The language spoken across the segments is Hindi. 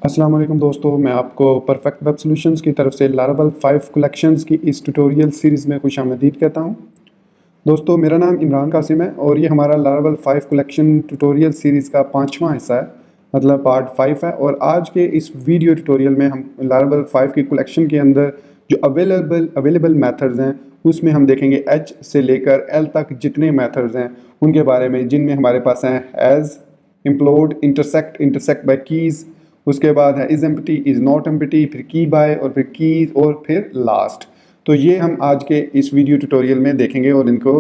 अस्सलाम वालेकुम दोस्तों, मैं आपको परफेक्ट वेब सॉल्यूशंस की तरफ से लारावेल 5 कलेक्शंस की इस ट्यूटोरियल सीरीज़ में खुशामदीद कहता हूं। दोस्तों, मेरा नाम इमरान कासिम है और ये हमारा लारावेल 5 कलेक्शन ट्यूटोरियल सीरीज़ का 5वां हिस्सा है, मतलब पार्ट 5 है। और आज के इस वीडियो ट्यूटोरियल में हम लारावेल 5 की कलेक्शन के अंदर जो अवेलेबल मेथड्स हैं उसमें हम देखेंगे एच से लेकर एल तक जितने मेथड्स हैं उनके बारे में, जिनमें हमारे पास हैं has, implode, intersect by keys, उसके बाद है is empty, is not empty, फिर की बाय और फिर कीज और फिर लास्ट। तो ये हम आज के इस वीडियो ट्यूटोरियल में देखेंगे और इनको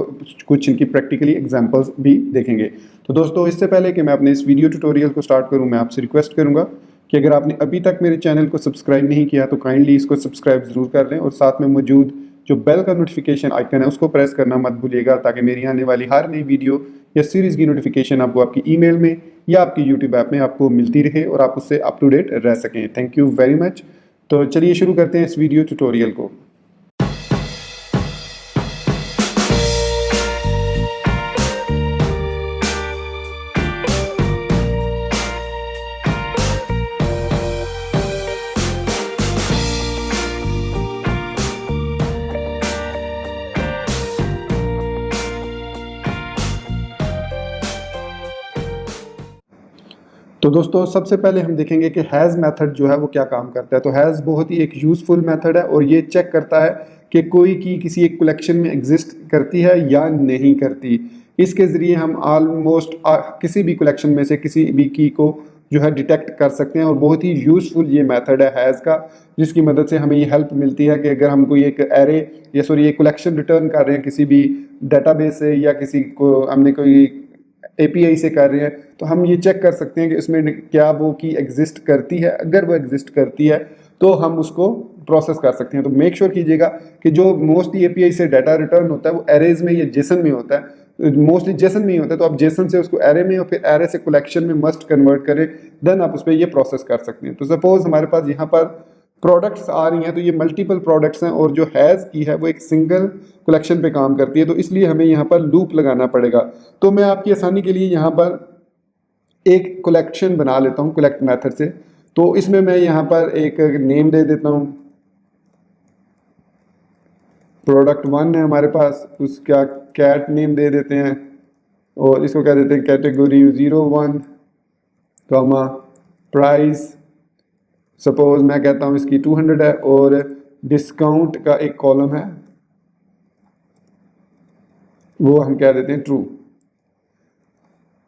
कुछ इनकी प्रैक्टिकली एग्जांपल्स भी देखेंगे। तो दोस्तों, इससे पहले कि मैं अपने इस वीडियो ट्यूटोरियल को स्टार्ट करूं, मैं आपसे रिक्वेस्ट करूंगा कि अगर आपने अभी तक मेरे चैनल को सब्सक्राइब नहीं किया तो काइंडली इसको सब्सक्राइब ज़रूर कर लें और साथ में मौजूद जो बेल का नोटिफिकेशन आइकन है उसको प्रेस करना मत भूलिएगा, ताकि मेरी आने वाली हर नई वीडियो या सीरीज़ की नोटिफिकेशन आपको आपकी ईमेल में या आपकी यूट्यूब ऐप में आपको मिलती रहे और आप उससे अप टू डेट रह सकें। Thank you very much. तो चलिए शुरू करते हैं इस वीडियो ट्यूटोरियल को। तो दोस्तों, सबसे पहले हम देखेंगे कि हैज़ मेथड जो है वो क्या काम करता है। तो हैज़ बहुत ही एक यूज़फुल मेथड है और ये चेक करता है कि कोई की किसी एक कलेक्शन में एग्जिस्ट करती है या नहीं करती। इसके ज़रिए हम ऑलमोस्ट किसी भी कलेक्शन में से किसी भी की को जो है डिटेक्ट कर सकते हैं और बहुत ही यूज़फुल ये मेथड है हैज़ का, जिसकी मदद से हमें ये हेल्प मिलती है कि अगर हम कोई एक एरे या सॉरी एक कलेक्शन रिटर्न कर रहे हैं किसी भी डाटाबेस से या किसी को हमने कोई एपीआई से कर रहे हैं, तो हम ये चेक कर सकते हैं कि इसमें क्या वो की एग्जिस्ट करती है। अगर वो एग्जिस्ट करती है तो हम उसको प्रोसेस कर सकते हैं। तो मेक श्योर कीजिएगा कि जो मोस्टली एपीआई से डाटा रिटर्न होता है वो एरेज में या जेसन में होता है, मोस्टली जेसन में ही होता है। तो आप जेसन से उसको एरे में और फिर एरे से कलेक्शन में मस्ट कन्वर्ट करें, देन आप उस पर ये प्रोसेस कर सकते हैं। तो सपोज हमारे पास यहाँ पर प्रोडक्ट्स आ रही हैं, तो ये मल्टीपल प्रोडक्ट्स हैं और जो हैज़ की है वो एक सिंगल कलेक्शन पे काम करती है, तो इसलिए हमें यहाँ पर लूप लगाना पड़ेगा। तो मैं आपकी आसानी के लिए यहाँ पर एक कलेक्शन बना लेता हूँ कलेक्ट मेथड से। तो इसमें मैं यहाँ पर एक नेम दे देता हूँ, प्रोडक्ट 1 है हमारे पास, उसका कैट नेम दे देते हैं और इसको क्या देते हैं कैटेगरी 01 कॉमा प्राइस। सपोज मैं कहता हूँ इसकी 200 है और डिस्काउंट का एक कॉलम है वो हम कह देते हैं ट्रू।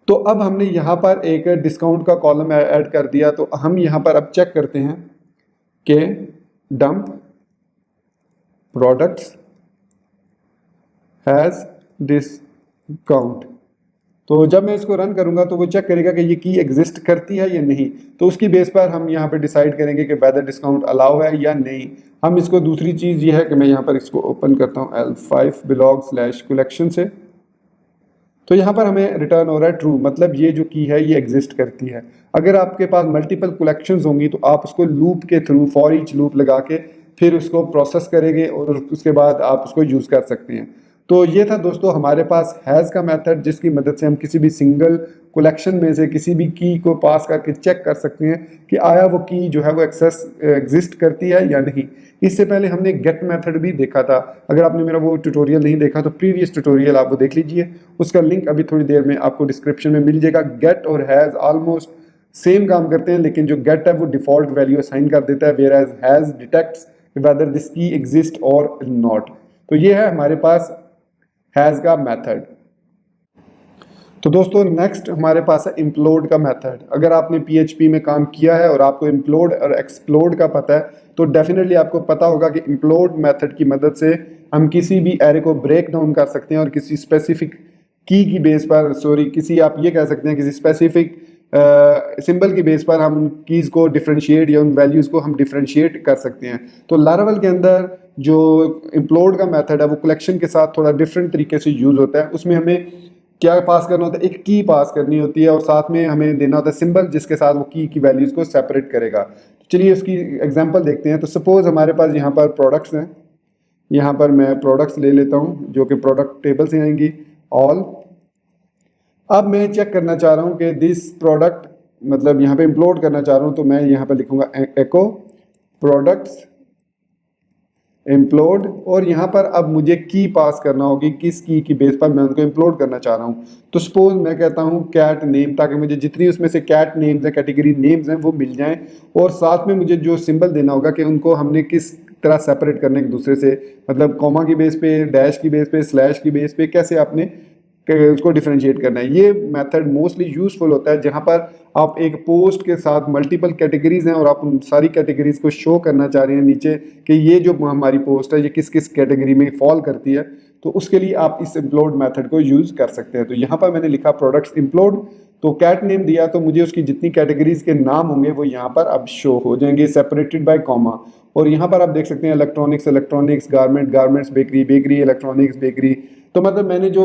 तो अब हमने यहाँ पर एक डिस्काउंट का कॉलम ऐड कर दिया। तो हम यहाँ पर अब चेक करते हैं कि डंप प्रोडक्ट्स हैज़ डिस्काउंट। तो जब मैं इसको रन करूंगा तो वो चेक करेगा कि ये की एग्जिस्ट करती है या नहीं। तो उसकी बेस पर हम यहाँ पे डिसाइड करेंगे कि वेदर डिस्काउंट अलाउ है या नहीं। हम इसको दूसरी चीज़ ये है कि मैं यहाँ पर इसको ओपन करता हूँ L5 belong/collection से। तो यहाँ पर हमें रिटर्न हो रहा है ट्रू, मतलब ये जो की है ये एग्जिस्ट करती है। अगर आपके पास मल्टीपल कलेक्शंस होंगी तो आप उसको लूप के थ्रू फॉर ईच लूप लगा के फिर उसको प्रोसेस करेंगे और उसके बाद आप उसको यूज़ कर सकते हैं। तो ये था दोस्तों हमारे पास हैज़ का मेथड, जिसकी मदद से हम किसी भी सिंगल कलेक्शन में से किसी भी की को पास करके चेक कर सकते हैं कि आया वो की जो है वो एग्जिस्ट करती है या नहीं। इससे पहले हमने गेट मेथड भी देखा था। अगर आपने मेरा वो ट्यूटोरियल नहीं देखा तो प्रीवियस ट्यूटोरियल आप वो देख लीजिए, उसका लिंक अभी थोड़ी देर में आपको डिस्क्रिप्शन में मिल जाएगा। गेट और हैज़ ऑलमोस्ट सेम काम करते हैं, लेकिन जो गेट है वो डिफॉल्ट वैल्यू असाइन कर देता है, whereas has detects whether this key exist और नॉट। तो ये है हमारे पास हैज़ का मेथड। तो दोस्तों, नेक्स्ट हमारे पास है इम्प्लोड का मेथड। अगर आपने PHP में काम किया है और आपको इम्प्लोड और एक्सप्लोड का पता है तो डेफिनेटली आपको पता होगा कि इम्प्लोड मेथड की मदद से हम किसी भी एरे को ब्रेक डाउन कर सकते हैं और किसी स्पेसिफिक की बेस पर, सॉरी किसी आप ये कह सकते हैं किसी स्पेसिफिक सिंबल की बेस पर हम कीज़ को डिफ्रेंशिएट या उन वैल्यूज़ को हम डिफ्रेंशिएट कर सकते हैं। तो लारावेल के अंदर जो इम्प्लोड का मेथड है वो कलेक्शन के साथ थोड़ा डिफरेंट तरीके से यूज़ होता है। उसमें हमें क्या पास करना होता है, एक की पास करनी होती है और साथ में हमें देना होता है सिंबल जिसके साथ वो की वैल्यूज़ को सेपरेट करेगा। तो चलिए उसकी एग्जांपल देखते हैं। तो सपोज हमारे पास यहाँ पर प्रोडक्ट्स हैं, यहाँ पर मैं प्रोडक्ट्स ले लेता हूँ जो कि प्रोडक्ट टेबल से आएंगी ऑल। अब मैं चेक करना चाह रहा हूँ कि दिस प्रोडक्ट मतलब यहाँ पे इंप्लोड करना चाह रहा हूँ, तो मैं यहाँ पे लिखूंगा एको प्रोडक्ट्स इम्प्लोड, और यहाँ पर अब मुझे की पास करना होगी, किस की बेस पर मैं उनको इम्प्लोड करना चाह रहा हूँ। तो सपोज मैं कहता हूँ कैट नेम, ताकि मुझे जितनी उसमें से कैट नेम्स हैं, कैटेगरी नेम्स हैं, वो मिल जाएं, और साथ में मुझे जो सिंबल देना होगा कि उनको हमने किस तरह सेपरेट करने एक दूसरे से, मतलब कॉमा की बेस पे, डैश की बेस पे, स्लैश की बेस पे, कैसे आपने उसको डिफरेंशिएट करना है। ये मेथड मोस्टली यूजफुल होता है जहाँ पर आप एक पोस्ट के साथ मल्टीपल कैटेगरीज हैं और आप उन सारी कैटेगरीज को शो करना चाह रहे हैं नीचे कि ये जो हमारी पोस्ट है ये किस किस कैटेगरी में फॉल करती है, तो उसके लिए आप इस इम्प्लोड मेथड को यूज कर सकते हैं। तो यहाँ पर मैंने लिखा प्रोडक्ट्स इम्प्लोड, तो कैट नेम दिया, तो मुझे उसकी जितनी कैटेगरीज के नाम होंगे वो यहाँ पर अब शो हो जाएंगे सेपरेटेड बाय कॉमा। और यहाँ पर आप देख सकते हैं electronics electronics, garment garments, bakery bakery, electronics bakery. तो मतलब मैंने जो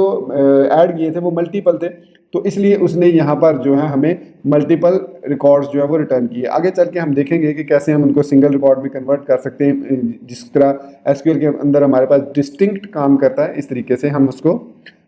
ऐड किए थे वो मल्टीपल थे, तो इसलिए उसने यहाँ पर जो है हमें मल्टीपल रिकॉर्ड्स जो है वो रिटर्न किए। आगे चल के हम देखेंगे कि कैसे हम उनको सिंगल रिकॉर्ड में कन्वर्ट कर सकते हैं। जिस तरह एसक्यूएल के अंदर हमारे पास डिस्टिंक्ट काम करता है, इस तरीके से हम उसको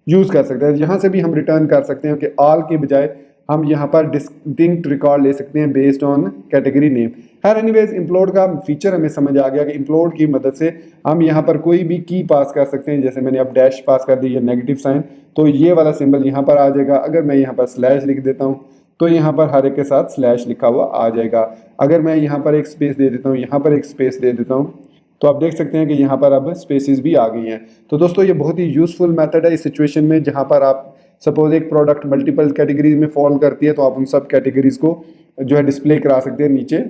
यूज़ कर सकते हैं। यहाँ से भी हम रिटर्न कर सकते हैं कि ऑल के बजाय हम यहाँ पर डिस्टिंक्ट रिकॉर्ड ले सकते हैं बेस्ड ऑन कैटेगरी नेम। खैर एनीवेज इम्प्लोड का फीचर हमें समझ आ गया कि इम्प्लोड की मदद से हम यहाँ पर कोई भी की पास कर सकते हैं। जैसे मैंने अब डैश पास कर दी, या नेगेटिव साइन, तो ये वाला सिंबल यहाँ पर आ जाएगा। अगर मैं यहाँ पर स्लैश लिख देता हूँ तो यहाँ पर हर एक के साथ स्लैश लिखा हुआ आ जाएगा। अगर मैं यहाँ पर एक स्पेस दे देता हूँ, यहाँ पर एक स्पेस दे देता हूँ, तो आप देख सकते हैं कि यहाँ पर अब स्पेसेस भी आ गई हैं। तो दोस्तों ये बहुत ही यूजफुल मेथड है इस सिचुएशन में जहाँ पर आप सपोज एक प्रोडक्ट मल्टीपल कैटेगरीज में फॉल करती है, तो आप उन सब कैटेगरीज को जो है डिस्प्ले करा सकते हैं नीचे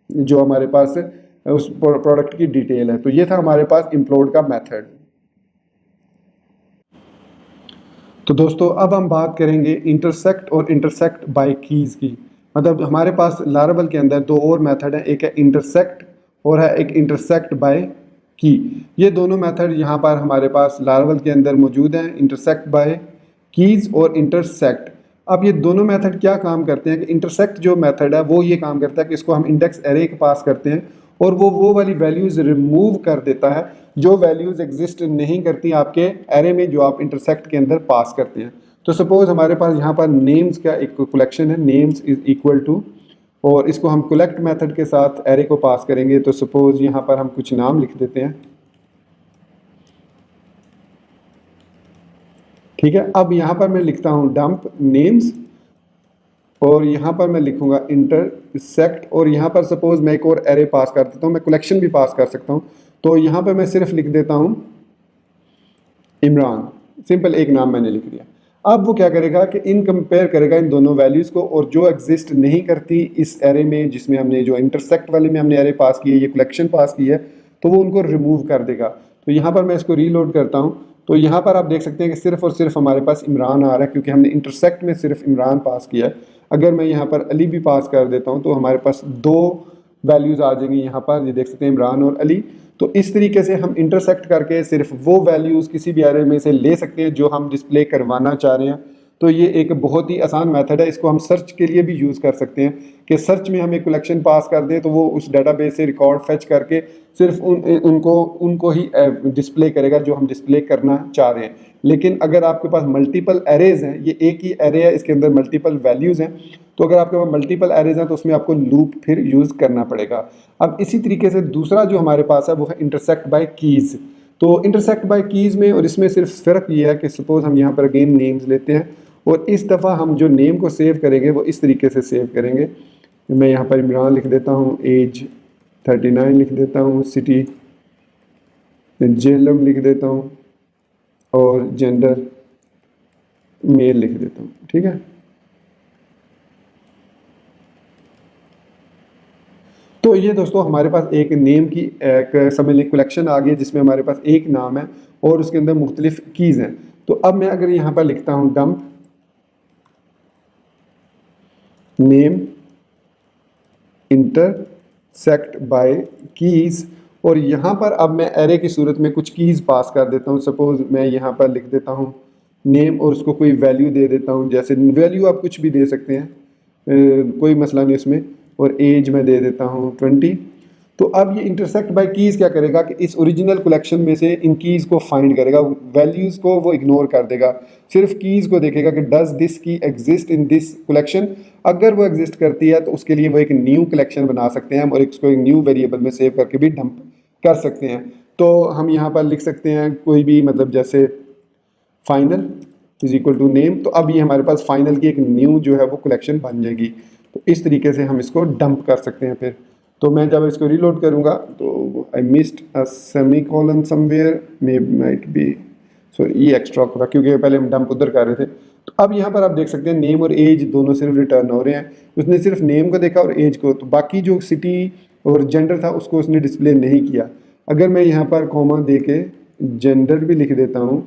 जो हमारे पास उस प्रोडक्ट की डिटेल है। तो ये था हमारे पास इम्प्लोड का मेथड। तो दोस्तों अब हम बात करेंगे इंटरसेक्ट और इंटरसेक्ट बाय कीज की। मतलब हमारे पास लारावल के अंदर दो और मेथड है, एक है इंटरसेक्ट और है एक इंटरसेक्ट बाय की। ये दोनों मेथड यहाँ पर हमारे पास लारावल के अंदर मौजूद हैं, इंटरसेक्ट बाय कीज और इंटरसेक्ट। अब ये दोनों मेथड क्या काम करते हैं कि इंटरसेक्ट जो मेथड है वो ये काम करता है कि इसको हम इंडेक्स एरे के पास करते हैं और वो वाली वैल्यूज़ रिमूव कर देता है जो वैल्यूज़ एग्जिस्ट नहीं करती आपके एरे में जो आप इंटरसेक्ट के अंदर पास करते हैं। तो सपोज हमारे पास यहाँ पर नेम्स का एक कलेक्शन है, नेम्स इज इक्वल टू, और इसको हम कलेक्ट मेथड के साथ एरे को पास करेंगे। तो सपोज यहाँ पर हम कुछ नाम लिख देते हैं, ठीक है। अब यहाँ पर मैं लिखता हूँ डंप नेम्स और यहाँ पर मैं लिखूंगा इंटरसेक्ट, और यहाँ पर सपोज मैं एक और एरे पास कर देता हूँ, मैं कलेक्शन भी पास कर सकता हूँ। तो यहाँ पर मैं सिर्फ लिख देता हूँ इमरान, सिंपल एक नाम मैंने लिख दिया। अब वो क्या करेगा कि इन कंपेयर करेगा इन दोनों वैल्यूज़ को, और जो एग्जिस्ट नहीं करती इस एरे में जिसमें हमने जो इंटरसेक्ट वाले में हमने एरे पास की है, ये कलेक्शन पास की है, तो वो उनको रिमूव कर देगा। तो यहाँ पर मैं इसको रीलोड करता हूँ, तो यहाँ पर आप देख सकते हैं कि सिर्फ और सिर्फ हमारे पास इमरान आ रहा है क्योंकि हमने इंटरसेक्ट में सिर्फ इमरान पास किया है। अगर मैं यहाँ पर अली भी पास कर देता हूँ तो हमारे पास दो वैल्यूज़ आ जाएंगी यहाँ पर, ये देख सकते हैं इमरान और अली। तो इस तरीके से हम इंटरसेक्ट करके सिर्फ वो वैल्यूज़ किसी भी एरे में से ले सकते हैं जो हम डिस्प्ले करवाना चाह रहे हैं। तो ये एक बहुत ही आसान मेथड है, इसको हम सर्च के लिए भी यूज़ कर सकते हैं कि सर्च में हम एक कलेक्शन पास कर दें तो वो उस डाटाबेस से रिकॉर्ड फेच करके सिर्फ उनको ही डिस्प्ले करेगा जो हम डिस्प्ले करना चाह रहे हैं। लेकिन अगर आपके पास मल्टीपल एरेज हैं, ये एक ही एरे है, इसके अंदर मल्टीपल वैल्यूज़ हैं, तो अगर आपके पास मल्टीपल एरेज हैं तो उसमें आपको लूप फिर यूज़ करना पड़ेगा। अब इसी तरीके से दूसरा जो हमारे पास है वो है इंटरसेक्ट बाय कीज़। तो इंटरसेक्ट बाय कीज़ में और इसमें सिर्फ फ़र्क ये है कि सपोज़ हम यहाँ पर अगेन नेम्स लेते हैं और इस दफ़ा हम जो नेम को सेव करेंगे वो इस तरीके से सेव करेंगे। मैं यहाँ पर इमरान लिख देता हूँ, एज 39 लिख देता हूँ, सिटी जेलम लिख देता हूँ और जेंडर मेल लिख देता हूँ, ठीक है। तो ये दोस्तों हमारे पास एक नेम की एक समझ लें कलेक्शन आ गई जिसमें हमारे पास एक नाम है और उसके अंदर मुख्तलिफ कीज़ हैं। तो अब मैं अगर यहाँ पर लिखता हूँ dump name intersect by keys, और यहाँ पर अब मैं एरे की सूरत में कुछ कीज़ पास कर देता हूँ। सपोज़ मैं यहाँ पर लिख देता हूँ नेम और उसको कोई वैल्यू दे देता हूँ, जैसे वैल्यू आप कुछ भी दे सकते हैं, कोई मसला नहीं उसमें, और एज मैं दे देता हूँ 20। तो अब ये इंटरसेक्ट बाय कीज़ क्या करेगा कि इस ओरिजिनल कलेक्शन में से इन कीज़ को फाइंड करेगा, वैल्यूज़ को वो इग्नोर कर देगा, सिर्फ कीज़ को देखेगा कि does this key exist in this collection. अगर वो एग्जिस्ट करती है तो उसके लिए वो एक न्यू कलेक्शन बना सकते हैं और इसको एक न्यू वेरिएबल में सेव करके भी डंप कर सकते हैं। तो हम यहाँ पर लिख सकते हैं कोई भी, मतलब जैसे final is equal to name, तो अब ये हमारे पास फाइनल की एक न्यू जो है वो कलेक्शन बन जाएगी। तो इस तरीके से हम इसको डंप कर सकते हैं। फिर तो मैं जब इसको रीलोड करूँगा तो I missed a semi colon somewhere, may might be sorry ये एक्स्ट्रा होगा क्योंकि पहले हम डंप उधर कर रहे थे। तो अब यहाँ पर आप देख सकते हैं नेम और एज दोनों सिर्फ रिटर्न हो रहे हैं। उसने सिर्फ नेम को देखा और एज को, तो बाकी जो सिटी और जेंडर था उसको उसने डिस्प्ले नहीं किया। अगर मैं यहाँ पर कॉमा दे के जेंडर भी लिख देता हूँ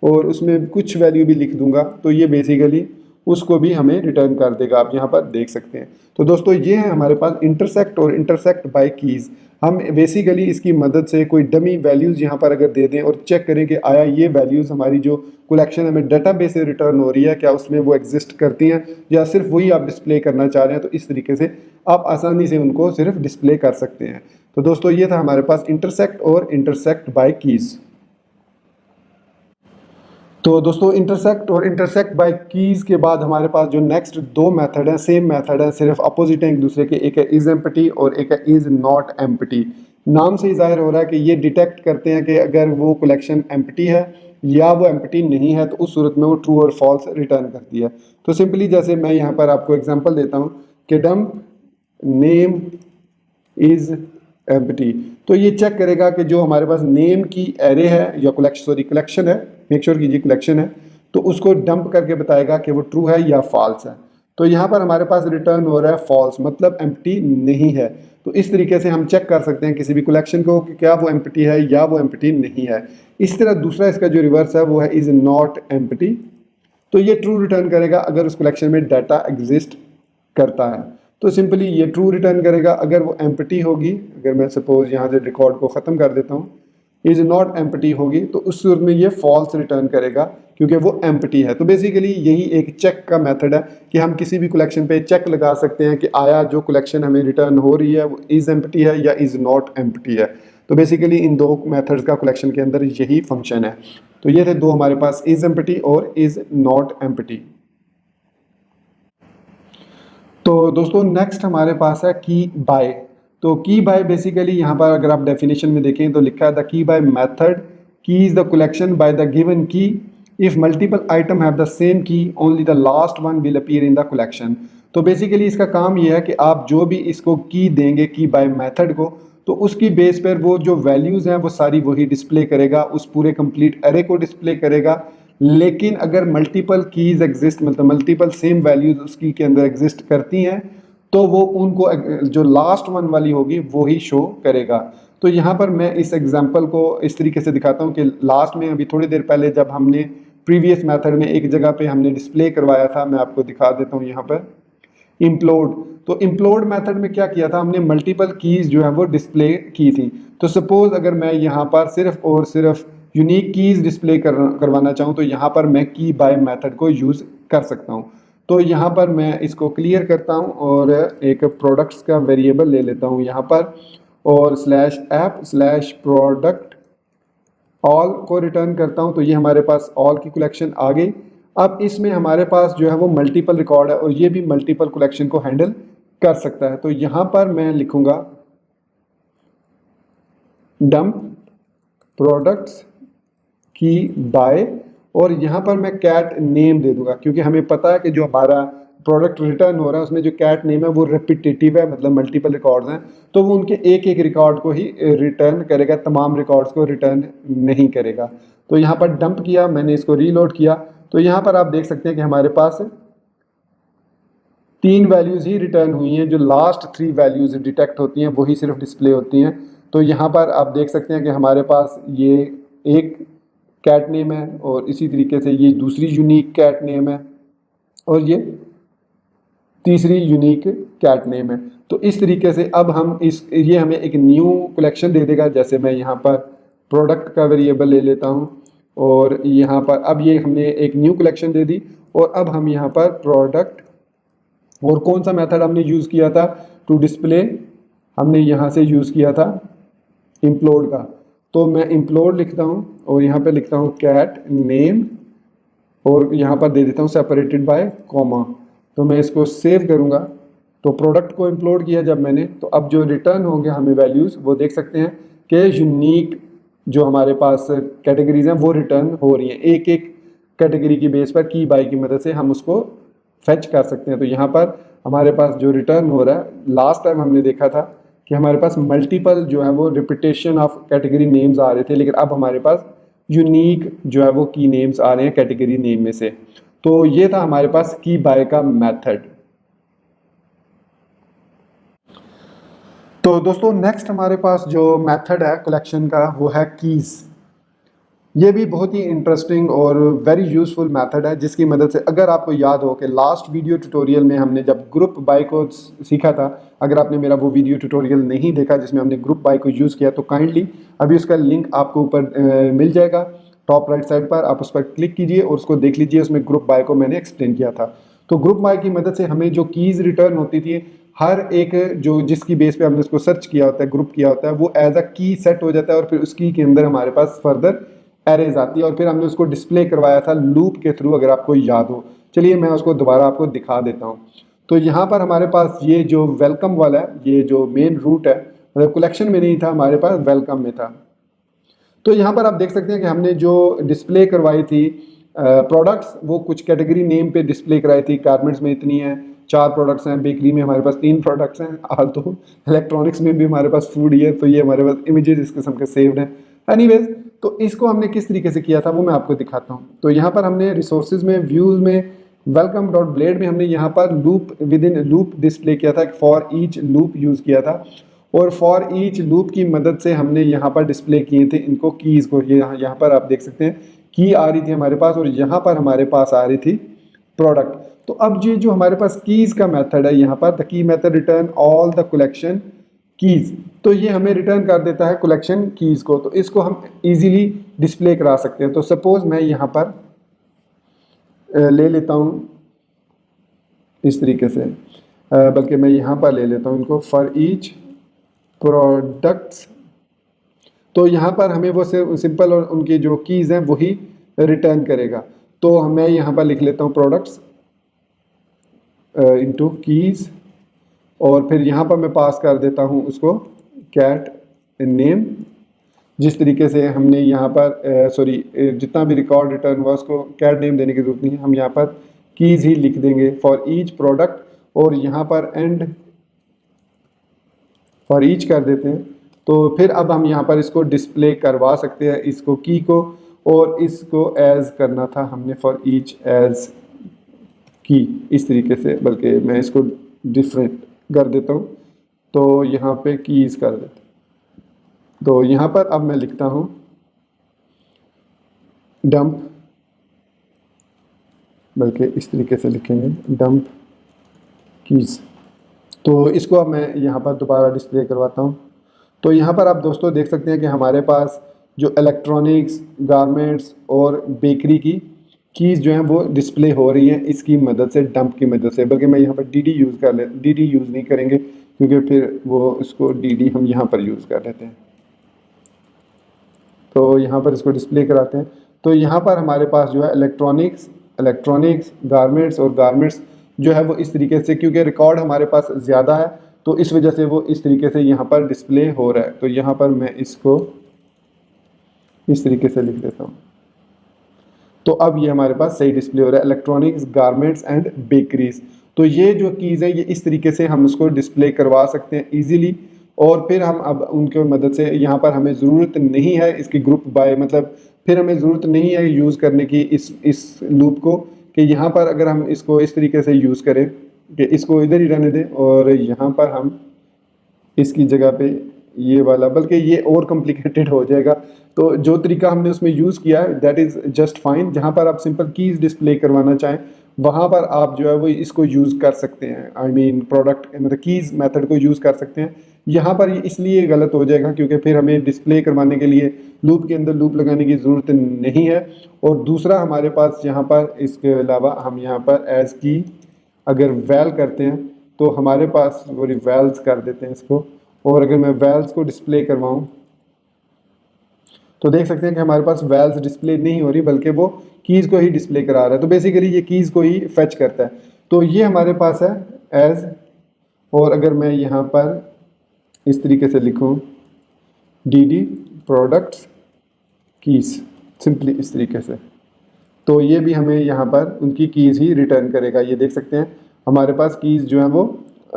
और उसमें कुछ वैल्यू भी लिख दूंगा तो ये बेसिकली उसको भी हमें रिटर्न कर देगा, आप यहाँ पर देख सकते हैं। तो दोस्तों ये है हमारे पास इंटरसेक्ट और इंटरसेक्ट बाय कीज़। हम बेसिकली इसकी मदद से कोई डमी वैल्यूज़ यहाँ पर अगर दे दें और चेक करें कि आया ये वैल्यूज़ हमारी जो कलेक्शन हमें डाटाबेस से रिटर्न हो रही है क्या उसमें वो एग्जिस्ट करती हैं या सिर्फ वही आप डिस्प्ले करना चाह रहे हैं, तो इस तरीके से आप आसानी से उनको सिर्फ डिस्प्ले कर सकते हैं। तो दोस्तों ये था हमारे पास इंटरसेक्ट और इंटरसेक्ट बाय कीज़। तो दोस्तों इंटरसेक्ट और इंटरसेक्ट बाय कीज़ के बाद हमारे पास जो नेक्स्ट दो मेथड हैं, सेम मेथड है, सिर्फ अपोजिट हैं एक दूसरे के। एक है इज़ एम्प्टी और एक है इज़ नॉट एम्प्टी। नाम से ही जाहिर हो रहा है कि ये डिटेक्ट करते हैं कि अगर वो कलेक्शन एम्प्टी है या वो एम्प्टी नहीं है तो उस सूरत में वो ट्रू और फॉल्स रिटर्न करती है। तो सिंपली जैसे मैं यहाँ पर आपको एग्जाम्पल देता हूँ कि डंप नेम इज़ एम्प्टी, तो ये चेक करेगा कि जो हमारे पास नेम की एरे है या कलेक्शन है, मेक श्योर कीजिए कलेक्शन है, तो उसको डंप करके बताएगा कि वो ट्रू है या फॉल्स है। तो यहाँ पर हमारे पास रिटर्न हो रहा है फॉल्स, मतलब एम्प्टी नहीं है। तो इस तरीके से हम चेक कर सकते हैं किसी भी कलेक्शन को कि क्या वो एम्प्टी है या वो एम्प्टी नहीं है। इस तरह दूसरा इसका जो रिवर्स है वो है इज़ नॉट एम्प्टी, तो ये ट्रू रिटर्न करेगा अगर उस कलेक्शन में डाटा एग्जिस्ट करता है। तो सिंपली ये ट्रू रिटर्न करेगा। अगर वो एम्प्टी होगी, अगर मैं सपोज यहाँ से रिकॉर्ड को ख़त्म कर देता हूँ, इज़ नॉट एम्प्टी होगी तो उस सूरत में ये फॉल्स रिटर्न करेगा क्योंकि वो एम्प्टी है। तो बेसिकली यही एक चेक का मेथड है कि हम किसी भी कलेक्शन पे चेक लगा सकते हैं कि आया जो कलेक्शन हमें रिटर्न हो रही है वो इज़ एम्प्टी है या इज़ नॉट एम्प्टी है। तो बेसिकली इन दो मेथड्स का कलेक्शन के अंदर यही फंक्शन है। तो ये थे दो हमारे पास, इज़ एम्प्टी और इज़ नॉट एम्प्टी। तो दोस्तों नेक्स्ट हमारे पास है की बाय। तो की बाय बेसिकली यहाँ पर अगर आप डेफिनेशन में देखें तो लिखा है the key by method key is the collection by the given key if multiple item have the same key only the last one will appear in the collection. तो बेसिकली इसका काम ये है कि आप जो भी इसको की देंगे की बाय मेथड को, तो उसकी बेस पर वो जो वैल्यूज़ हैं वो सारी वही डिस्प्ले करेगा, उस पूरे कंप्लीट एरे को डिस्प्ले करेगा। लेकिन अगर मल्टीपल कीज़ एग्जिस्ट, मतलब मल्टीपल सेम वैल्यूज़ उसकी के अंदर एग्जिस्ट करती हैं तो वो उनको जो लास्ट वन वाली होगी वो ही शो करेगा। तो यहाँ पर मैं इस एग्जांपल को इस तरीके से दिखाता हूँ कि लास्ट में अभी थोड़ी देर पहले जब हमने प्रीवियस मेथड में एक जगह पे हमने डिस्प्ले करवाया था, मैं आपको दिखा देता हूँ यहाँ पर इम्प्लोड। तो इम्प्लोड मेथड में क्या किया था, हमने मल्टीपल कीज़ जो है वो डिस्प्ले की थी। तो सपोज़ अगर मैं यहाँ पर सिर्फ और सिर्फ यूनिक कीज़ डिस्प्ले करवाना चाहूँ तो यहाँ पर मैं की बाय मेथड को यूज़ कर सकता हूँ। तो यहाँ पर मैं इसको क्लियर करता हूँ और एक प्रोडक्ट्स का वेरिएबल ले लेता हूँ यहाँ पर और /app/product ऑल को रिटर्न करता हूँ। तो ये हमारे पास ऑल की कलेक्शन आ गई। अब इसमें हमारे पास जो है वो मल्टीपल रिकॉर्ड है और ये भी मल्टीपल कलेक्शन को हैंडल कर सकता है। तो यहाँ पर मैं लिखूँगा डंप प्रोडक्ट्स की बाय और यहाँ पर मैं कैट नेम दे दूंगा क्योंकि हमें पता है कि जो हमारा प्रोडक्ट रिटर्न हो रहा है उसमें जो कैट नेम है वो रिपीटेटिव है, मतलब मल्टीपल रिकॉर्ड्स हैं, तो वो उनके एक एक रिकॉर्ड को ही रिटर्न करेगा, तमाम रिकॉर्ड्स को रिटर्न नहीं करेगा। तो यहाँ पर डंप किया, मैंने इसको रीलोड किया, तो यहाँ पर आप देख सकते हैं कि हमारे पास 3 वैल्यूज़ ही रिटर्न हुई हैं। जो लास्ट 3 वैल्यूज़ डिटेक्ट होती हैं वही सिर्फ डिस्प्ले होती हैं। तो यहाँ पर आप देख सकते हैं कि हमारे पास ये एक कैट नेम है और इसी तरीके से ये दूसरी यूनिक कैट नेम है और ये तीसरी यूनिक कैट नेम है। तो इस तरीके से अब हम ये हमें एक न्यू कलेक्शन दे देगा। जैसे मैं यहाँ पर प्रोडक्ट का वेरिएबल ले लेता हूँ और यहाँ पर अब ये हमने एक न्यू कलेक्शन दे दी और अब हम यहाँ पर प्रोडक्ट और कौन सा मेथड हमने यूज़ किया था टू डिस्प्ले हमने यहाँ से यूज़ किया था implode का। तो मैं implode लिखता हूँ और यहाँ पे लिखता हूँ cat name और यहाँ पर दे देता हूँ सेपरेटेड बाय कॉमा। तो मैं इसको सेव करूँगा। तो प्रोडक्ट को implode किया जब मैंने, तो अब जो रिटर्न होंगे हमें वैल्यूज़ वो देख सकते हैं कि यूनिक जो हमारे पास कैटेगरीज हैं वो रिटर्न हो रही हैं। एक एक कैटेगरी की बेस पर की बाय की मदद से हम उसको फेच कर सकते हैं। तो यहाँ पर हमारे पास जो रिटर्न हो रहा है, लास्ट टाइम हमने देखा था कि हमारे पास मल्टीपल जो है वो रिपीटेशन ऑफ कैटेगरी नेम्स आ रहे थे, लेकिन अब हमारे पास यूनिक जो है वो की नेम्स आ रहे हैं कैटेगरी नेम में से। तो ये था हमारे पास की बाय का मेथड। तो दोस्तों नेक्स्ट हमारे पास जो मेथड है कलेक्शन का वो है कीज़। ये भी बहुत ही इंटरेस्टिंग और वेरी यूज़फुल मेथड है, जिसकी मदद से अगर आपको याद हो कि लास्ट वीडियो ट्यूटोरियल में हमने जब ग्रुप बाय को सीखा था, अगर आपने मेरा वो वीडियो ट्यूटोरियल नहीं देखा जिसमें हमने ग्रुप बाय को यूज़ किया, तो काइंडली अभी उसका लिंक आपको ऊपर मिल जाएगा टॉप राइट साइड पर, आप उस पर क्लिक कीजिए और उसको देख लीजिए। उसमें ग्रुप बाय को मैंने एक्सप्लेन किया था। तो ग्रुप बाय की मदद से हमें जो कीज़ रिटर्न होती थी, हर एक जो जिसकी बेस पे हमने उसको सर्च किया होता है, ग्रुप किया होता है, वो एज अ की सेट हो जाता है और फिर उस की के अंदर हमारे पास फर्दर एरेज आती है और फिर हमने उसको डिस्प्ले करवाया था लूप के थ्रू, अगर आपको याद हो। चलिए मैं उसको दोबारा आपको दिखा देता हूँ। तो यहाँ पर हमारे पास ये जो वेलकम वाला है, ये जो मेन रूट है, मतलब कलेक्शन में नहीं था, हमारे पास वेलकम में था। तो यहाँ पर आप देख सकते हैं कि हमने जो डिस्प्ले करवाई थी प्रोडक्ट्स, वो कुछ कैटेगरी नेम पे डिस्प्ले कराई थी। गारमेंट्स में इतनी है, 4 प्रोडक्ट्स हैं, बेकरी में हमारे पास 3 प्रोडक्ट्स हैं, और तो इलेक्ट्रॉनिक्स में भी हमारे पास फूड ही है। तो ये हमारे पास इमेजेस इस किस्म के सेव्ड हैं। एनीवेज, तो इसको हमने किस तरीके से किया था वो मैं आपको दिखाता हूँ। तो यहाँ पर हमने रिसोर्सेज में, व्यूज में, वेलकम डॉट ब्लेड में हमने यहाँ पर loop with in loop display किया था, फॉर ईच लूप यूज़ किया था। और फॉर ईच लूप की मदद से हमने यहाँ पर डिस्प्ले किए थे इनको कीज़ को। ये यहाँ पर आप देख सकते हैं की आ रही थी हमारे पास और यहाँ पर हमारे पास आ रही थी प्रोडक्ट। तो अब ये जो हमारे पास कीज़ का मेथड है, यहाँ पर the key method return all the collection keys, तो ये हमें रिटर्न कर देता है कलेक्शन कीज़ को। तो इसको हम इजीली डिस्प्ले करा सकते हैं। तो सपोज मैं यहाँ पर ले लेता हूँ इस तरीके से, बल्कि मैं यहाँ पर ले लेता हूँ इनको फॉर ईच प्रोडक्ट्स। तो यहाँ पर हमें वो सिंपल और उनकी जो कीज़ हैं वही रिटर्न करेगा। तो मैं यहाँ पर लिख लेता हूँ प्रोडक्ट्स इनटू कीज़ और फिर यहाँ पर मैं पास कर देता हूँ उसको कैट नेम। जिस तरीके से हमने यहाँ पर जितना भी रिकॉर्ड रिटर्न हुआ उसको कैट नेम देने की जरूरत नहीं है, हम यहाँ पर कीज़ ही लिख देंगे फॉर ईच प्रोडक्ट और यहाँ पर एंड फॉर ईच कर देते हैं। तो फिर अब हम यहाँ पर इसको डिस्प्ले करवा सकते हैं, इसको की को, और इसको एज करना था हमने फॉर ईच एज की, इस तरीके से, बल्कि मैं इसको डिफरेंट कर देता हूँ। तो यहाँ पे कीज़ कर देते हैं। तो यहाँ पर अब मैं लिखता हूँ डंप, बल्कि इस तरीके से लिखेंगे डंप कीज़। तो इसको अब मैं यहाँ पर दोबारा डिस्प्ले करवाता हूँ। तो यहाँ पर आप दोस्तों देख सकते हैं कि हमारे पास जो इलेक्ट्रॉनिक्स, गारमेंट्स और बेकरी की कीज़ जो हैं वो डिस्प्ले हो रही हैं इसकी मदद से, डंप की मदद से। बल्कि मैं यहाँ पर डी यूज़ कर ले, डी यूज़ नहीं करेंगे क्योंकि फिर वो इसको डी हम यहाँ पर यूज़ कर लेते हैं। तो यहाँ पर इसको डिस्प्ले कराते हैं। तो यहाँ पर हमारे पास जो है इलेक्ट्रॉनिक्स, गारमेंट्स और गारमेंट्स जो है वो इस तरीके से, क्योंकि रिकॉर्ड हमारे पास ज़्यादा है तो इस वजह से वो इस तरीके से यहाँ पर डिस्प्ले हो रहा है। तो यहाँ पर मैं इसको इस तरीके से लिख देता हूँ। तो अब ये हमारे पास सही डिस्प्ले हो रहा है, इलेक्ट्रॉनिक्स, गारमेंट्स एंड बेकरीज। तो ये जो कीज़ है ये इस तरीके से हम उसको डिस्प्ले करवा सकते हैं ईजीली। और फिर हम अब उनके मदद से, यहाँ पर हमें ज़रूरत नहीं है इसकी ग्रुप बाय, मतलब फिर हमें ज़रूरत नहीं है यूज़ करने की इस लूप को, कि यहाँ पर अगर हम इसको इस तरीके से यूज़ करें कि इसको इधर ही रहने दें और यहाँ पर हम इसकी जगह पे ये वाला, बल्कि ये और कॉम्प्लिकेटेड हो जाएगा। तो जो तरीका हमने उसमें यूज़ किया है दैट इज़ जस्ट फाइन। जहाँ पर आप सिंपल कीज़ डिस्प्ले करवाना चाहें वहाँ पर आप जो है वो इसको यूज़ कर सकते हैं, आई मीन प्रोडक्ट मतलब कीज़ मेथड को यूज़ कर सकते हैं। यहाँ पर इसलिए गलत हो जाएगा क्योंकि फिर हमें डिस्प्ले करवाने के लिए लूप के अंदर लूप लगाने की ज़रूरत नहीं है। और दूसरा हमारे पास यहाँ पर इसके अलावा हम यहाँ पर एज की अगर वैल करते हैं तो हमारे पास वो वैल्स कर देते हैं इसको, और अगर मैं वैल्स को डिस्प्ले करवाऊँ तो देख सकते हैं कि हमारे पास वैल्स डिस्प्ले नहीं हो रही बल्कि वो कीज़ को ही डिस्प्ले करा रहा है। तो बेसिकली ये कीज़ को ही फेच करता है। तो ये हमारे पास है एज, और अगर मैं यहाँ पर इस तरीके से लिखूँ डी प्रोडक्ट्स कीज़, सिंपली इस तरीके से, तो ये भी हमें यहाँ पर उनकी कीज़ ही रिटर्न करेगा। ये देख सकते हैं हमारे पास कीज़ जो है वो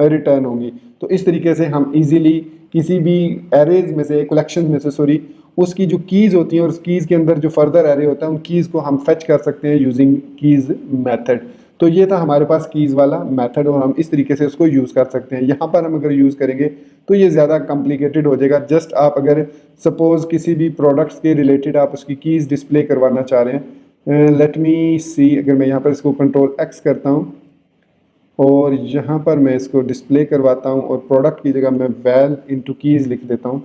रिटर्न होंगी। तो इस तरीके से हम इजीली किसी भी एरेज में से, कलेक्शन में से सॉरी, उसकी जो कीज़ होती हैं और उस कीज़ के अंदर जो फर्दर एरे होता है उन कीज़ को हम फेच कर सकते हैं यूजिंग कीज़ मेथड। तो ये था हमारे पास कीज़ वाला मेथड और हम इस तरीके से उसको यूज़ कर सकते हैं। यहाँ पर हम अगर यूज़ करेंगे तो ये ज़्यादा कॉम्प्लिकेटेड हो जाएगा। जस्ट आप अगर सपोज़ किसी भी प्रोडक्ट्स के रिलेटेड आप उसकी कीज़ डिस्प्ले करवाना चाह रहे हैं, लेट मी सी, अगर मैं यहाँ पर इसको कंट्रोल एक्स करता हूँ और यहाँ पर मैं इसको डिस्प्ले करवाता हूँ और प्रोडक्ट की जगह मैं वैल इनटू कीज़ लिख देता हूँ,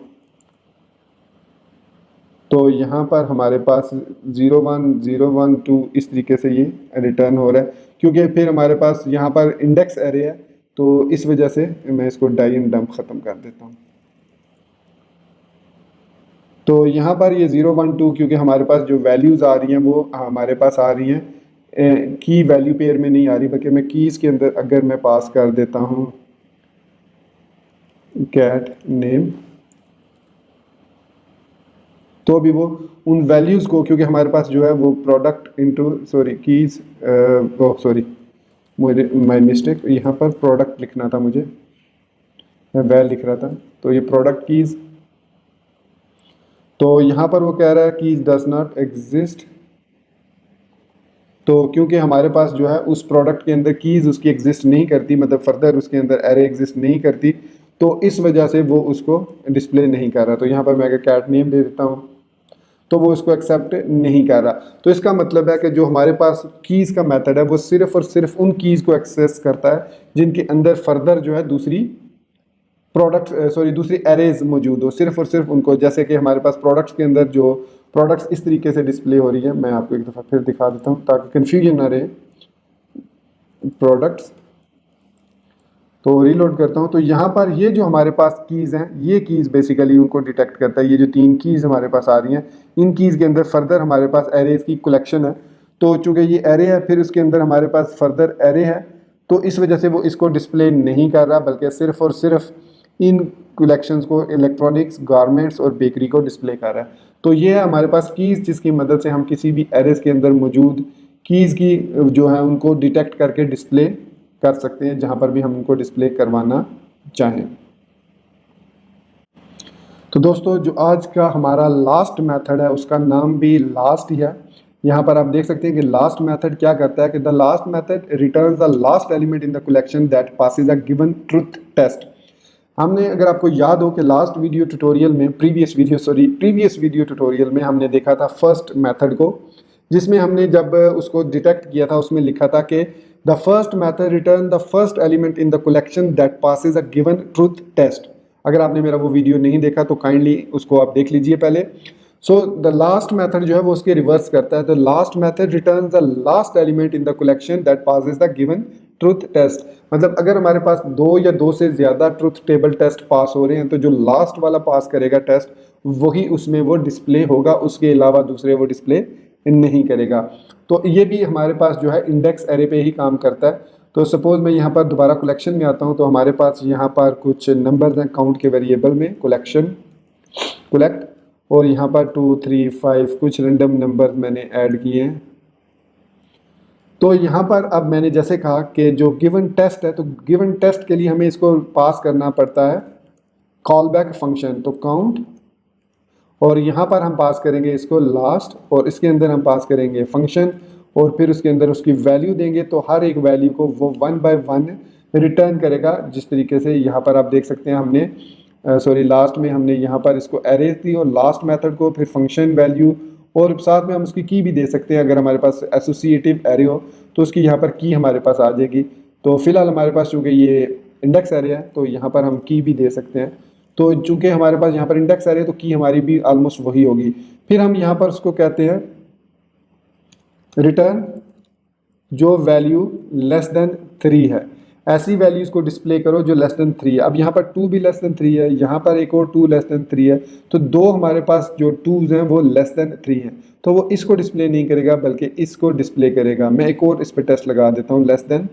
तो यहाँ पर हमारे पास 01 0 1 2 इस तरीके से ये रिटर्न हो रहा है, क्योंकि फिर हमारे पास यहाँ पर इंडेक्स एरे है। तो इस वजह से मैं इसको डाई एंड डंप ख़त्म कर देता हूँ। तो यहाँ पर ये 0 1 2 क्योंकि हमारे पास जो वैल्यूज़ आ रही हैं वो हमारे पास आ रही हैं की वैल्यू पेयर में नहीं आ रही, बल्कि मैं कीज़ के अंदर अगर मैं पास कर देता हूँ कैट नेम, तो भी वो उन वैल्यूज़ को, क्योंकि हमारे पास जो है वो product into sorry keys, sorry मुझे माय मिस्टेक, यहाँ पर प्रोडक्ट लिखना था मुझे, मैं वैल लिख रहा था। तो ये प्रोडक्ट कीज़, तो यहाँ पर वो कह रहा है कीज़ डज नॉट एग्जिस्ट। तो क्योंकि हमारे पास जो है उस प्रोडक्ट के अंदर कीज़ उसकी एग्जिस्ट नहीं करती, मतलब फर्दर उसके अंदर एरे एग्जिस्ट नहीं करती, तो इस वजह से वो उसको डिस्प्ले नहीं कर रहा। तो यहाँ पर मैं अगर कैट नेम दे देता हूँ तो वो उसको एक्सेप्ट नहीं कर रहा। तो इसका मतलब है कि जो हमारे पास कीज़ का मेथड है वो सिर्फ और सिर्फ उन कीज़ को एक्सेस करता है जिनके अंदर फर्दर जो है दूसरी दूसरी एरेज मौजूद हो, सिर्फ और सिर्फ उनको। जैसे कि हमारे पास प्रोडक्ट्स के अंदर जो प्रोडक्ट्स इस तरीके से डिस्प्ले हो रही है, मैं आपको एक दफ़ा फिर दिखा देता हूँ ताकि कन्फ्यूजन ना रहे। प्रोडक्ट्स, तो रीलोड करता हूँ, तो यहाँ पर ये जो हमारे पास कीज़ हैं, ये कीज़ बेसिकली उनको डिटेक्ट करता है। ये जो 3 कीज़ हमारे पास आ रही हैं, इन कीज़ के अंदर फर्दर हमारे पास एरेज की कलेक्शन है। तो चूँकि ये एरे है, फिर उसके अंदर हमारे पास फर्दर एरे है, तो इस वजह से वो इसको डिस्प्ले नहीं कर रहा, बल्कि सिर्फ और सिर्फ इन कलेक्शंस को, इलेक्ट्रॉनिक्स, गारमेंट्स और बेकरी को डिस्प्ले कर रहा है। तो ये है हमारे पास कीज़ जिसकी मदद से हम किसी भी एरेज के अंदर मौजूद कीज़ की जो है उनको डिटेक्ट करके डिस्प्ले कर सकते हैं जहां पर भी हम उनको डिस्प्ले करवाना चाहें। तो दोस्तों जो आज का हमारा लास्ट मेथड है उसका नाम भी लास्ट ही है। यहाँ पर आप देख सकते हैं कि लास्ट मेथड क्या करता है कि the last method returns the last element in the collection that passes a given truth test. हमने, अगर आपको याद हो कि लास्ट वीडियो ट्यूटोरियल में, प्रीवियस वीडियो ट्यूटोरियल में हमने देखा था फर्स्ट मेथड को, जिसमें हमने जब उसको डिटेक्ट किया था उसमें लिखा था कि the first method return the first element in the collection that passes a given truth test. अगर आपने मेरा वो वीडियो नहीं देखा तो काइंडली उसको आप देख लीजिए पहले। सो द लास्ट मेथड जो है वो उसके रिवर्स करता है। The last method return the last element in the collection that passes the given truth test. मतलब अगर हमारे पास 2 या 2 से ज़्यादा ट्रुथ टेबल टेस्ट पास हो रहे हैं तो जो लास्ट वाला पास करेगा टेस्ट वही उसमें वो डिस्प्ले होगा, उसके अलावा दूसरे वो डिस्प्ले नहीं करेगा। तो ये भी हमारे पास जो है इंडेक्स एरे पे ही काम करता है। तो सपोज मैं यहाँ पर दोबारा कलेक्शन में आता हूँ तो हमारे पास यहाँ पर कुछ नंबर्स हैं काउंट के वेरिएबल में, कलेक्ट, और यहाँ पर 2 3 5 कुछ रैंडम नंबर मैंने ऐड किए हैं। तो यहाँ पर अब मैंने जैसे कहा कि जो गिवन टेस्ट है, तो गिवन टेस्ट के लिए हमें इसको पास करना पड़ता है कॉल बैक फंक्शन, तो काउंट, और यहाँ पर हम पास करेंगे इसको लास्ट, और इसके अंदर हम पास करेंगे फंक्शन, और फिर उसके अंदर उसकी वैल्यू देंगे। तो हर एक वैल्यू को वो 1 बाय 1 रिटर्न करेगा। जिस तरीके से यहाँ पर आप देख सकते हैं हमने लास्ट में हमने यहाँ पर इसको एरेज दी और लास्ट मेथड को, फिर फंक्शन वैल्यू, और साथ में हम उसकी की भी दे सकते हैं। अगर हमारे पास एसोसिएटिव एरे हो तो उसकी यहाँ पर की हमारे पास आ जाएगी। तो फिलहाल हमारे पास चूँकि ये इंडेक्स एरे है तो यहाँ पर हम की भी दे सकते हैं। तो चूँकि हमारे पास यहाँ पर इंडेक्स एरे है तो की हमारी भी ऑलमोस्ट वही होगी। फिर हम यहाँ पर उसको कहते हैं रिटर्न जो वैल्यू लेस देन 3 है। ऐसी वैल्यूज़ को डिस्प्ले करो जो लेस देन 3 है। अब यहाँ पर 2 भी लेस देन 3 है, यहाँ पर एक और 2 लेस देन 3 है, तो दो हमारे पास जो 2s हैं वो लेस देन 3 हैं, तो वो इसको डिस्प्ले नहीं करेगा बल्कि इसको डिस्प्ले करेगा। मैं एक और इस पर टेस्ट लगा देता हूँ, लेस देन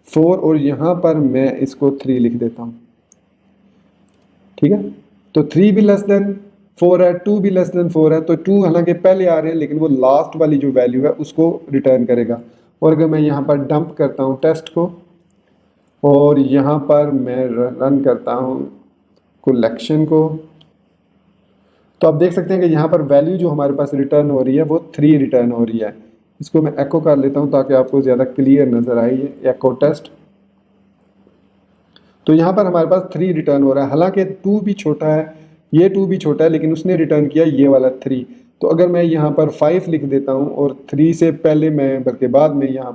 4, और यहाँ पर मैं इसको 3 लिख देता हूँ। ठीक है, तो 3 भी लेस देन 4 है, 2 भी लेस देन 4 है, तो 2 हालांकि पहले आ रहे हैं लेकिन वो लास्ट वाली जो वैल्यू है उसको रिटर्न करेगा। और अगर मैं यहाँ पर डंप करता हूँ टेस्ट को और यहाँ पर मैं रन करता हूँ कलेक्शन को, तो आप देख सकते हैं कि यहाँ पर वैल्यू जो हमारे पास रिटर्न हो रही है वो 3 रिटर्न हो रही है। इसको मैं एको कर लेता हूँ ताकि आपको ज़्यादा क्लियर नज़र आए, ये एको टेस्ट। तो यहाँ पर हमारे पास 3 रिटर्न हो रहा है, हालांकि 2 भी छोटा है, ये 2 भी छोटा है, लेकिन उसने रिटर्न किया ये वाला 3। तो अगर मैं यहाँ पर 5 लिख देता हूँ और 3 से पहले मैं बल्कि बाद में यहाँ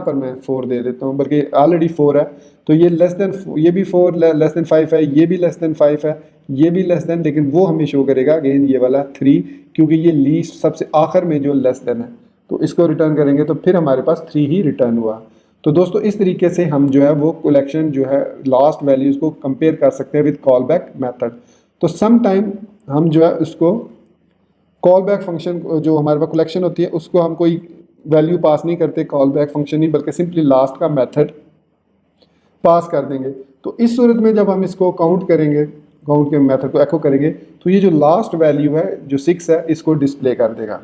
पर मैं 4 दे देता हूँ, बल्कि ऑलरेडी 4 है, तो ये लेस देन, ये भी 4 लेस देन 5 है, ये भी लेस देन 5 है, ये भी लेस देन, लेकिन वो हमें शो करेगा अगेन ये वाला 3, क्योंकि ये लीस्ट सबसे आखिर में जो लेस देन है, तो इसको रिटर्न करेंगे तो फिर हमारे पास 3 ही रिटर्न हुआ। तो दोस्तों इस तरीके से हम जो है वो कलेक्शन जो है लास्ट वैल्यूज़ को कंपेयर कर सकते हैं विद कॉल बैक मेथड। तो सम टाइम हम जो है उसको कॉल बैक फंक्शन जो हमारे पास कलेक्शन होती है उसको हम कोई वैल्यू पास नहीं करते कॉल बैक फंक्शन ही, बल्कि सिंपली लास्ट का मेथड पास कर देंगे। तो इस सूरत में जब हम इसको काउंट करेंगे, काउंट के मेथड को एको करेंगे, तो ये जो लास्ट वैल्यू है जो 6 है इसको डिस्प्ले कर देगा।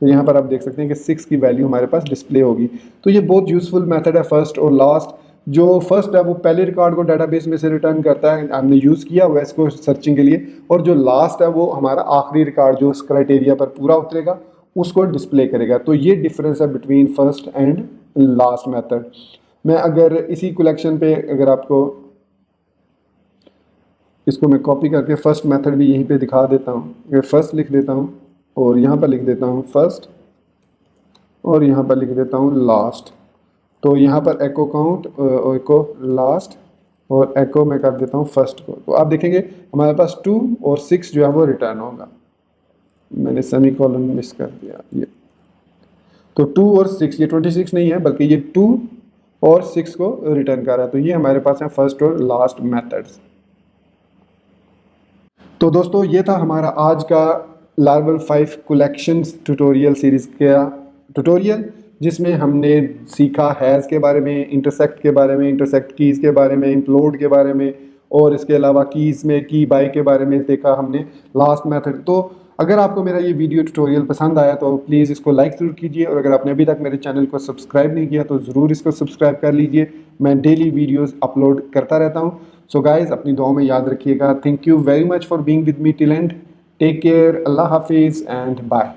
तो यहाँ पर आप देख सकते हैं कि 6 की वैल्यू हमारे पास डिस्प्ले होगी। तो ये बहुत यूज़फुल मेथड है फर्स्ट और लास्ट। जो फर्स्ट है वो पहले रिकॉर्ड को डाटाबेस में से रिटर्न करता है, हमने यूज़ किया हुआ है इसको सर्चिंग के लिए, और जो लास्ट है वो हमारा आखिरी रिकॉर्ड जो उस क्राइटेरिया पर पूरा उतरेगा उसको डिस्प्ले करेगा। तो ये डिफरेंस है between first and last method. मैं अगर इसी कलेक्शन पे अगर आपको इसको मैं कॉपी करके फर्स्ट मेथड भी यहीं पे दिखा देता हूँ, ये फर्स्ट लिख देता हूँ और यहाँ पर लिख देता हूँ फर्स्ट और यहाँ पर लिख देता हूँ लास्ट। तो यहाँ पर एको काउंट और एको लास्ट और एको मैं कर देता हूँ फर्स्ट को। तो आप देखेंगे हमारे पास 2 और 6 जो है वो रिटर्न होगा। मैंने सेमी कॉलन मिस कर दिया, ये तो 2 और 6, ये 26 नहीं है बल्कि ये 2 और 6 को रिटर्न कर रहा है। तो ये हमारे पास है फर्स्ट और लास्ट मेथड्स। तो दोस्तों ये था हमारा आज का लार्वल 5 कलेक्शंस ट्यूटोरियल सीरीज़ का ट्यूटोरियल, जिसमें हमने सीखा हैज़ के बारे में, इंटरसेक्ट के बारे में, इंटरसेक्ट कीज़ के बारे में, इम्प्लोड के बारे में, और इसके अलावा कीज़ में की बाय के बारे में देखा हमने लास्ट मेथड। तो अगर आपको मेरा ये वीडियो ट्यूटोरियल पसंद आया तो प्लीज़ इसको लाइक ज़रूर कीजिए, और अगर आपने अभी तक मेरे चैनल को सब्सक्राइब नहीं किया तो ज़रूर इसको सब्सक्राइब कर लीजिए। मैं डेली वीडियोज़ अपलोड करता रहता हूँ। सो गाइज़ अपनी दुआओं में याद रखिएगा। Thank you very much for being with me till end. Take care, अल्लाह हाफिज़ एंड बाय।